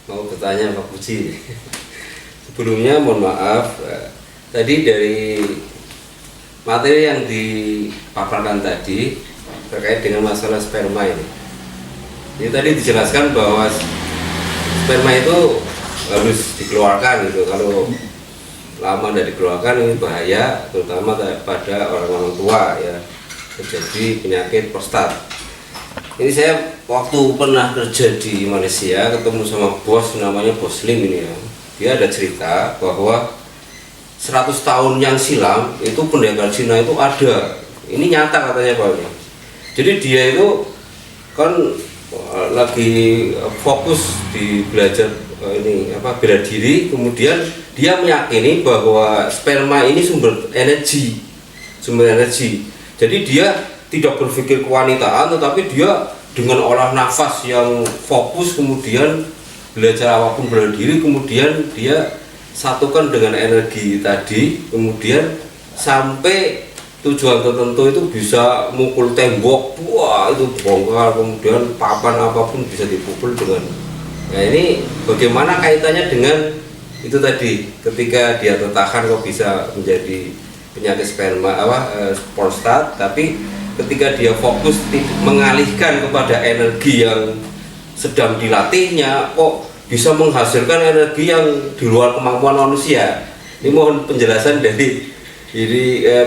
mau bertanya Pak Puji. Sebelumnya mohon maaf, tadi dari materi yang dipaparkan tadi terkait dengan masalah sperma ini. Ini tadi dijelaskan bahwa sperma itu harus dikeluarkan gitu. Kalau lama tidak dikeluarkan ini bahaya, terutama pada orang-orang tua ya, terjadi penyakit prostat. Ini saya waktu pernah kerja di Malaysia ketemu sama bos namanya Bos Lim ini ya. Dia ada cerita bahwa 100 tahun yang silam itu pendekar Cina itu ada. Ini nyata katanya Pak. Jadi dia itu kan lagi fokus di belajar ini bela diri, kemudian dia meyakini bahwa sperma ini sumber energi. Jadi dia tidak berpikir kewanitaan, tetapi dia dengan olah nafas yang fokus, kemudian belajar apapun bela diri, kemudian dia satukan dengan energi tadi, kemudian sampai tujuan tertentu itu bisa mukul tembok, wah itu bongkar, kemudian papan apapun bisa dipukul dengan. Nah ini bagaimana kaitannya dengan itu tadi, ketika dia tertahan kok bisa menjadi penyakit sperma prostat, tapi ketika dia fokus mengalihkan kepada energi yang sedang dilatihnya, kok bisa menghasilkan energi yang di luar kemampuan manusia. Ini mohon penjelasan dari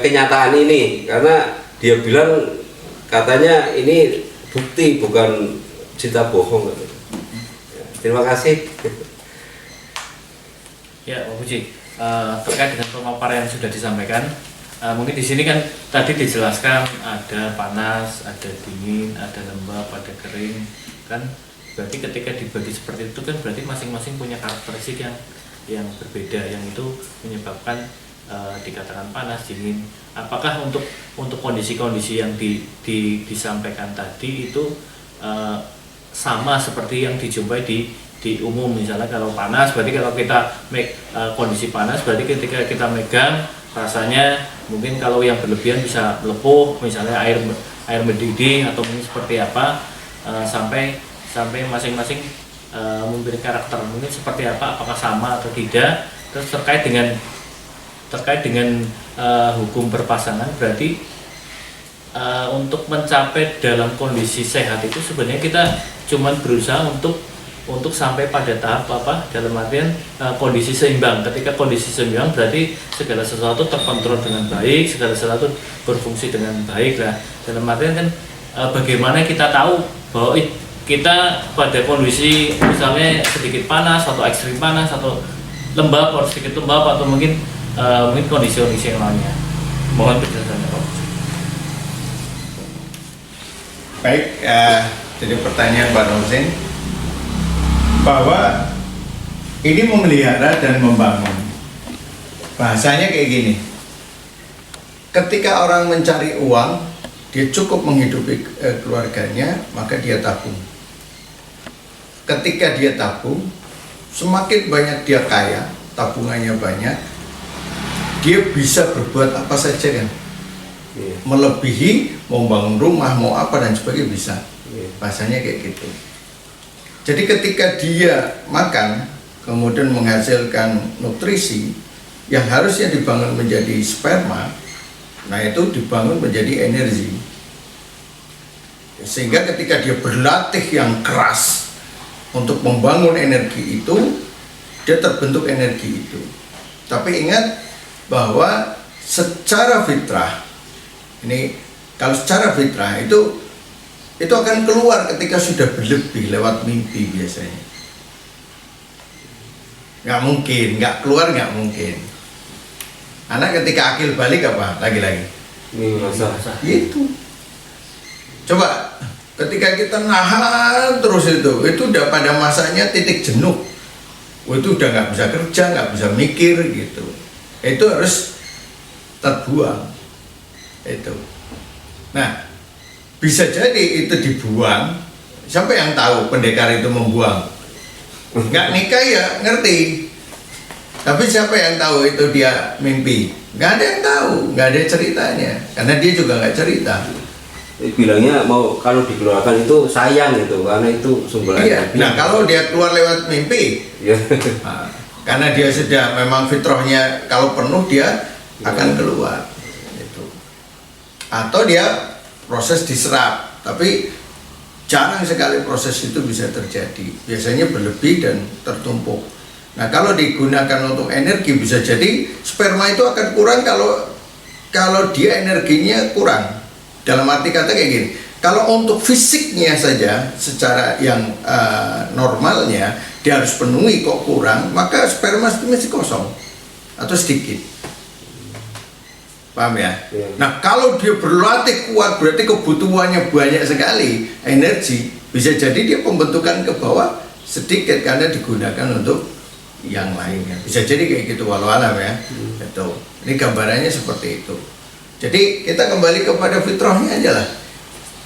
kenyataan ini, karena dia bilang katanya ini bukti bukan cerita bohong. Terima kasih. Ya, Pak Puji, terkait dengan pemaparan yang sudah disampaikan, mungkin di sini kan tadi dijelaskan ada panas, ada dingin, ada lembab, ada kering, kan? Berarti ketika dibagi seperti itu kan berarti masing-masing punya karakteristik yang berbeda, yang itu menyebabkan dikatakan panas, dingin. Apakah untuk kondisi-kondisi yang disampaikan tadi itu sama seperti yang dijumpai di umum? Misalnya kalau panas berarti kalau kita kondisi panas berarti ketika kita megang rasanya mungkin kalau yang berlebihan bisa melepuh, misalnya air mendidih atau mungkin seperti apa, sampai masing-masing memberi karakter mungkin seperti apa, apakah sama atau tidak. Terus terkait dengan hukum berpasangan, berarti untuk mencapai dalam kondisi sehat itu sebenarnya kita cuman berusaha untuk sampai pada tahap dalam artian kondisi seimbang. Ketika kondisi seimbang berarti segala sesuatu terkontrol dengan baik, segala sesuatu berfungsi dengan baik lah. Dalam artian kan bagaimana kita tahu bahwa kita pada kondisi misalnya sedikit panas atau ekstrim panas atau lembab atau sedikit lembab atau mungkin kondisi-kondisi yang lainnya. Mohon penjelasannya Pak. Baik, jadi pertanyaan Pak Rosin bahwa ini memelihara dan membangun. Bahasanya kayak gini, ketika orang mencari uang, dia cukup menghidupi keluarganya, maka dia tabung. Ketika dia tabung, semakin banyak dia kaya, tabungannya banyak, dia bisa berbuat apa saja kan, melebihi, mau bangun rumah, mau apa dan sebagainya bisa. Bahasanya kayak gitu. Jadi ketika dia makan, kemudian menghasilkan nutrisi yang harusnya dibangun menjadi sperma, nah itu dibangun menjadi energi. Sehingga ketika dia berlatih yang keras untuk membangun energi itu, dia terbentuk energi itu. Tapi ingat bahwa secara fitrah, ini kalau secara fitrah itu akan keluar ketika sudah berlebih lewat mimpi biasanya. Nggak mungkin, nggak keluar nggak mungkin. Anak ketika akil balik apa? Lagi-lagi. Masa. Itu. Coba ketika kita nahan terus itu udah pada masanya titik jenuh. Itu udah nggak bisa kerja, nggak bisa mikir gitu. Itu harus terbuang. Itu. Nah, bisa jadi itu dibuang. Siapa yang tahu pendekar itu membuang? Nggak nikah ya ngerti. Tapi siapa yang tahu itu dia mimpi? Nggak ada yang tahu, nggak ada ceritanya. Karena dia juga nggak cerita. bilangnya mau kalau dikeluarkan itu sayang gitu karena itu sumber Iya. energi. Nah kalau dia keluar lewat mimpi, Ya. nah, karena dia sudah memang fitrahnya kalau penuh dia akan keluar. Itu. Atau dia proses diserap, tapi jarang sekali proses itu bisa terjadi. Biasanya berlebih dan tertumpuk. Nah kalau digunakan untuk energi bisa jadi sperma itu akan kurang kalau dia energinya kurang. Dalam arti kata kayak gini, kalau untuk fisiknya saja secara yang normalnya dia harus penuhi kok kurang, maka sperma itu masih kosong atau sedikit. Paham ya? Ya. Nah kalau dia berlatih kuat berarti kebutuhannya banyak sekali energi, bisa jadi dia pembentukan ke bawah sedikit karena digunakan untuk yang lainnya. Bisa jadi kayak gitu walau alam ya. Itu. Ini gambarannya seperti itu. Jadi kita kembali kepada fitrahnya aja lah.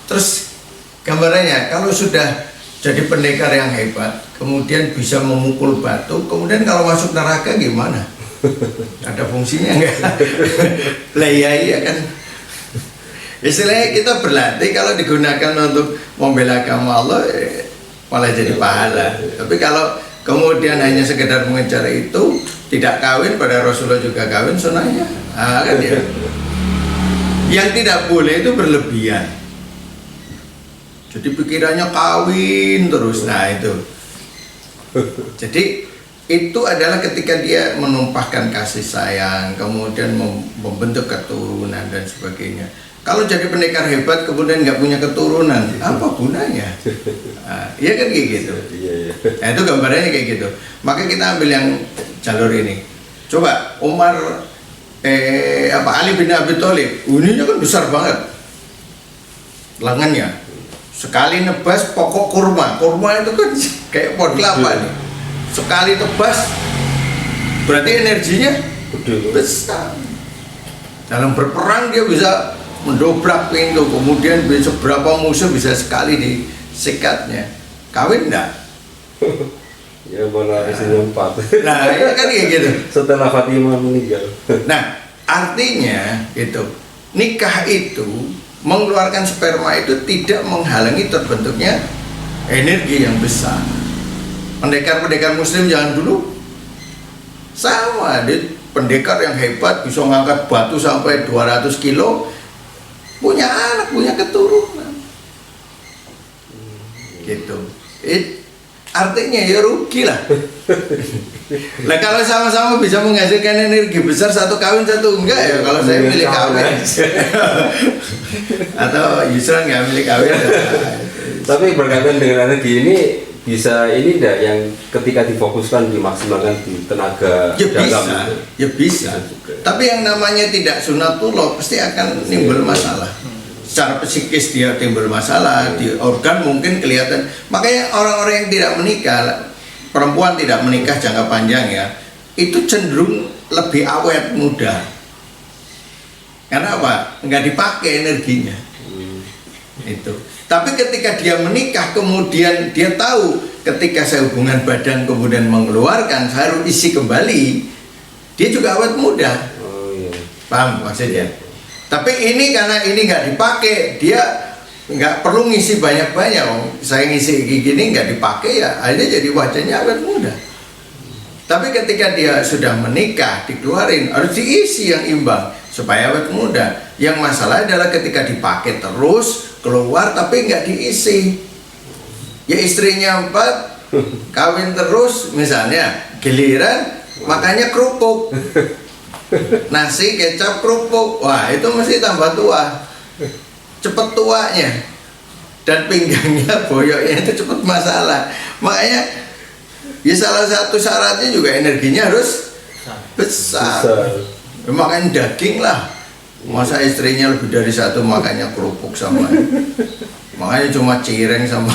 Terus gambarannya kalau sudah jadi pendekar yang hebat, kemudian bisa memukul batu, kemudian kalau masuk neraka gimana? Ada fungsinya enggak? Lah iya kan. Istilahnya kita berlatih kalau digunakan untuk membela agama Allah malah jadi pahala. Tapi kalau kemudian hanya sekedar mengejar itu, tidak kawin, pada Rasulullah juga kawin sunnahnya. Kan ya. Yang tidak boleh itu berlebihan. Jadi pikirannya kawin terus. Nah itu. Jadi itu adalah ketika dia menumpahkan kasih sayang, kemudian membentuk keturunan dan sebagainya. Kalau jadi pendekar hebat kemudian nggak punya keturunan, apa gunanya? Iya kan kayak gitu. Nah itu gambarnya kayak gitu. Maka kita ambil yang jalur ini. Coba Umar Ali bin Abi Thalib, uninya kan besar banget lengannya, sekali nebas pokok kurma itu kan kayak pohon kelapa nih, sekali tebas berarti energinya besar. Dalam berperang dia bisa mendobrak pintu, kemudian bisa berapa musuh bisa sekali disikatnya. Kawin enggak? Ya malah isinya 4. Nah itu kan kayak gitu. Setelah Fatimah meninggal. Nah artinya itu nikah itu mengeluarkan sperma itu tidak menghalangi terbentuknya energi yang besar. Pendekar-pendekar muslim jangan dulu sama, dia pendekar yang hebat bisa ngangkat batu sampai 200 kilo, punya anak, punya keturunan gitu. Artinya ya rugi lah. Nah kalau sama-sama bisa menghasilkan energi besar, satu kawin satu enggak ya, kalau saya milih kawin. Atau Yusran nggak milih kawin. Tapi berkaitan dengan energi ini bisa ini enggak yang ketika difokuskan dimaksimalkan di tenaga dalam? Ya bisa. Tapi yang namanya tidak sunatullah pasti akan nimbul masalah. Secara psikis dia timbul masalah, di organ mungkin kelihatan. Makanya orang-orang yang tidak menikah, perempuan tidak menikah jangka panjang ya, itu cenderung lebih awet muda. Karena apa? Nggak dipakai energinya. Itu. Tapi ketika dia menikah, kemudian dia tahu ketika saya hubungan badan kemudian mengeluarkan, saya harus isi kembali, dia juga awet muda. Oh iya. Paham maksudnya? Tapi ini karena ini nggak dipakai, dia nggak perlu ngisi banyak-banyak. Saya ngisi gini nggak dipakai ya, akhirnya jadi wajahnya awet muda. Tapi ketika dia sudah menikah, dikeluarin, harus diisi yang imbang supaya awet muda. Yang masalah adalah ketika dipakai terus keluar tapi nggak diisi. Ya istrinya 4, kawin terus misalnya, giliran makanya kerupuk. Nasi, kecap, kerupuk, wah itu mesti tambah tua, cepet tuanya, dan pinggangnya, boyoknya itu cepet masalah. Makanya ya salah satu syaratnya juga energinya harus besar. Makan daging lah, masa istrinya lebih dari satu makanya kerupuk sama, makanya cuma cireng sama.